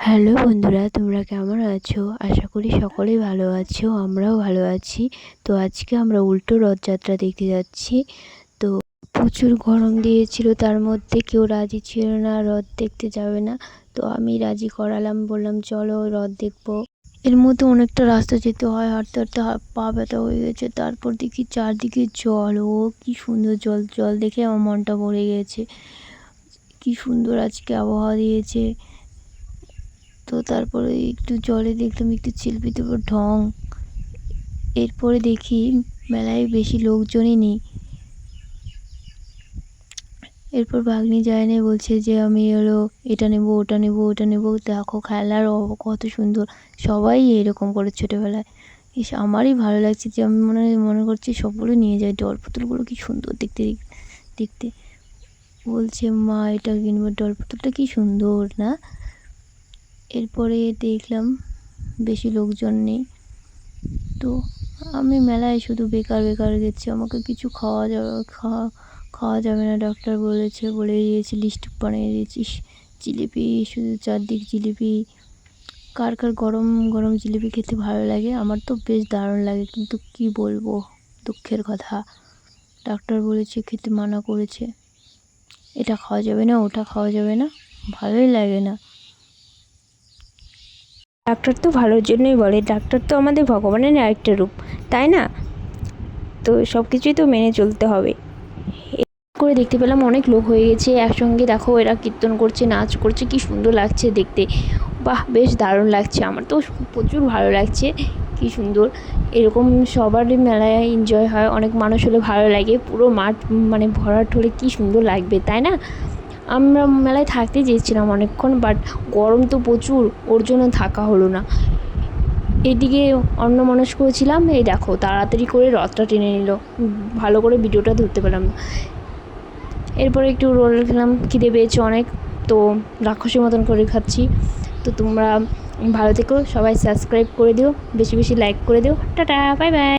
Hello বন্ধুরা, তোমরা কেমন আছো? আশা করি সকলেই ভালো আছো, আমরাও ভালো আছি। তো আজকে আমরা উল্টো রথযাত্রা দেখতে যাচ্ছি। তো প্রচুর গরম দিয়েছিল, তার মধ্যে কেউ রাজি ছিল না, রথ দেখতে যাবে না। তো আমি রাজি করালাম, বললাম চলো রথ দেখবো। এর মধ্যে অনেকটা রাস্তা যেতে হয়, হাঁটতে হাঁটতে পা ব্যথা হয়ে গেছে। তারপর দেখি চারদিকে জল, ও কি সুন্দর জল, জল দেখে আমার মনটা ভরে গেছে। কি সুন্দর আজকে আবহাওয়া দিয়েছে। তো তারপরে একটু জলে দেখলাম একটু চিলপি দেবো ঢং। এরপরে দেখি মেলায় বেশি লোকজনই নেই। এরপর ভাগ্নি যায় না, বলছে যে আমি এটা নেবো, ওটা নেবো, ওটা নেবো। দেখো খেলার কত সুন্দর, সবাই এরকম করে ছোটোবেলায়। আমারই ভালো লাগছে যে আমি মনে করছি সবগুলো নিয়ে যাই। ডল পুতুলগুলো কি সুন্দর দেখতে দেখতে। বলছে মা এটা কিনবো, ডল পুতুলটা কি সুন্দর না। এরপরে দেখলাম বেশি লোকজন নেই। তো আমি মেলায় শুধু বেকার বেকার গেছি, আমাকে কিছু খাওয়া যাবে না, ডক্টর বলে দিয়েছে, লিস্ট বানিয়ে দিয়েছিস। জিলিপি, শুধু চারদিক জিলিপি। কার কার গরম গরম জিলিপি খেতে ভালো লাগে? আমার তো বেশ দারুণ লাগে, কিন্তু কি বলবো, দুঃখের কথা, ডাক্তার বলেছে খেতে মানা করেছে। এটা খাওয়া যাবে না, ওটা খাওয়া যাবে না, ভালোই লাগে না। ডাক্তার তো ভালোর জন্যই বলে, ডাক্তার তো আমাদের ভগবানের আরেকটা রূপ, তাই না? তো সব কিছুই তো মেনে চলতে হবে। করে দেখতে পেলাম অনেক লোক হয়ে গেছে একসঙ্গে। দেখো এরা কীর্তন করছে, নাচ করছে, কি সুন্দর লাগছে দেখতে। বাহ, বেশ দারুণ লাগছে, আমার তো প্রচুর ভালো লাগছে। কি সুন্দর, এরকম সবারই মেলায় এনজয় হয়। অনেক মানুষ হলে ভালো লাগে, পুরো মাঠ ভরাট হলে কি সুন্দর লাগবে, তাই না? আমরা মেলায় থাকতে চেয়েছিলাম অনেকক্ষণ, বাট গরম তো প্রচুর, ওর জন্য থাকা হলো না। এদিকে অন্যমনস্ক ছিলাম। এই দেখো তাড়াতাড়ি করে রথটা টেনে নিল, ভালো করে ভিডিওটা ধরতে পেলাম না। এরপরে একটু রোল খেলাম, খিদে পেয়েছে অনেক, তো রাক্ষসের মতন করে খাচ্ছি। তো তোমরা ভালো থেকো, সবাই সাবস্ক্রাইব করে দিও, বেশি বেশি লাইক করে দিও। Tata, bye bye.